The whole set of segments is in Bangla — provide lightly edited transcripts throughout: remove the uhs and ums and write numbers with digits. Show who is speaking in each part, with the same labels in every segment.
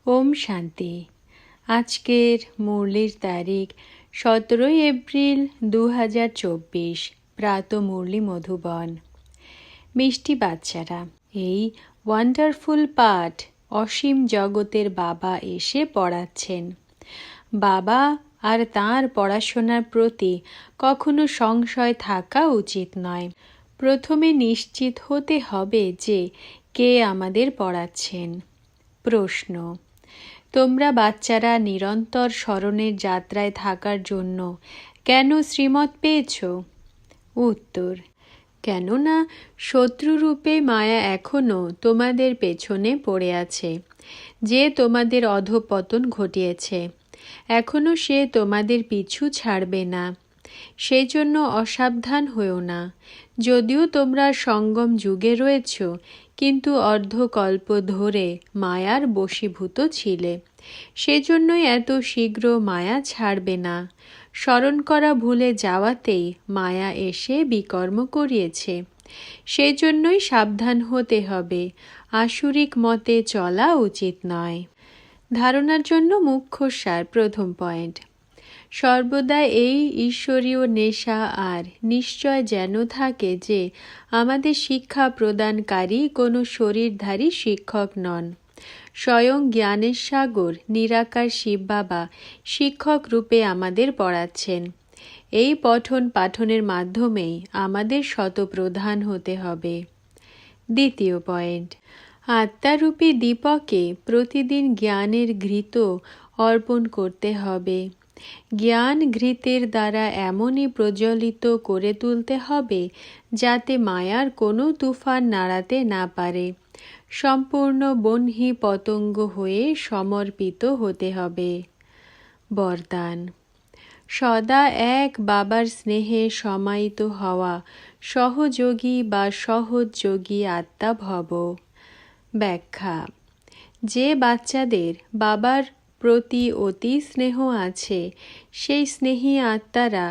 Speaker 1: ওম শান্তি। আজকের মুরলির তারিখ 17 এপ্রিল 2024। প্রাত মুরলি মধুবন। মিষ্টি বাচ্চারা, এই ওয়ান্ডারফুল পাঠ অসীম জগতের বাবা এসে পড়াচ্ছেন। বাবা আর তাঁর পড়াশোনার প্রতি কখনো সংশয় থাকা উচিত নয়। প্রথমে নিশ্চিত হতে হবে যে কে আমাদের পড়াচ্ছেন। প্রশ্ন: তোমরা বাচ্চারা নিরন্তর স্মরণের যাত্রায় থাকার জন্য কেন শ্রীমত পেয়েছ? উত্তর: কেননা শত্রুরূপে মায়া এখনও তোমাদের পেছনে পড়ে আছে, যে তোমাদের অধঃপতন ঘটিয়েছে। এখনও সে তোমাদের পিছু ছাড়বে না। সেই জন্য অসাবধান হও না। যদিও তোমরা সঙ্গম যুগে রয়েছ, কিন্তু অর্ধকল্প ধরে মায়ার বশীভূত ছিলে। সেজন্যই এত শীঘ্র মায়া ছাড়বে না। স্মরণ করা ভুলে যাওয়াতেই মায়া এসে বিকর্ম করিয়েছে। সেজন্যই সাবধান হতে হবে। আসুরিক মতে চলা উচিত নয়। ধারণার জন্য মুখ্য সার। প্রথম পয়েন্ট: সর্বদা এই ঈশ্বরীয় নেশা আর নিশ্চয় যেন থাকে যে আমাদের শিক্ষা প্রদানকারী কোনো শরীরধারী শিক্ষক নন। স্বয়ং জ্ঞানের সাগর নিরাকার শিব বাবা শিক্ষক রূপে আমাদের পড়াচ্ছেন। এই পঠন পাঠনের মাধ্যমেই আমাদের শতপ্রধান হতে হবে। দ্বিতীয় পয়েন্ট: আত্মারূপী দীপকে প্রতিদিন জ্ঞানের ঘৃত অর্পণ করতে হবে। জ্ঞান ঘৃতের দ্বারা এমনই প্রজ্বলিত করে তুলতে হবে যাতে মায়ার কোনো তুফান নাড়াতে না পারে। সম্পূর্ণ বহ্নি পতঙ্গ হয়ে সমর্পিত হতে হবে। বরদান: সদা এক বাবার স্নেহে সমাহিত হওয়া সহযোগী বা সহযোগী আত্মা ভব। ব্যাখ্যা: যে বাচ্চাদের বাবার প্রতি অতি স্নেহ আছে, সেই স্নেহী আত্মারা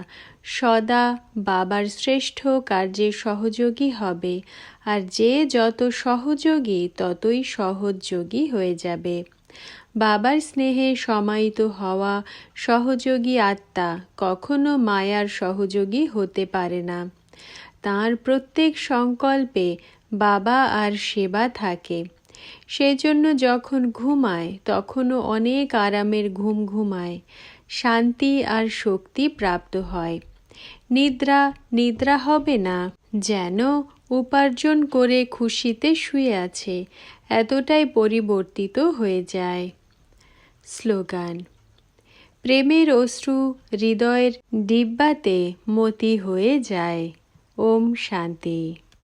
Speaker 1: সদা বাবার শ্রেষ্ঠ কার্যে সহযোগী হবে, আর যে যত সহযোগী ততই সহযোগী হয়ে যাবে। বাবার স্নেহে সমাহিত হওয়া সহযোগী আত্মা কখনো মায়ার সহযোগী হতে পারে না। তাঁর প্রত্যেক সংকল্পে বাবা আর সেবা থাকে। সেজন্য যখন ঘুমায় তখনও অনেক আরামের ঘুম ঘুমায়, শান্তি আর শক্তি প্রাপ্ত হয়। নিদ্রা হবে না, যেন উপার্জন করে খুশিতে শুয়ে আছে, এতটাই পরিবর্তিত হয়ে যায়। স্লোগান: প্রেমের অশ্রু হৃদয়ের ডিব্বাতে মতি হয়ে যায়। ওম শান্তি।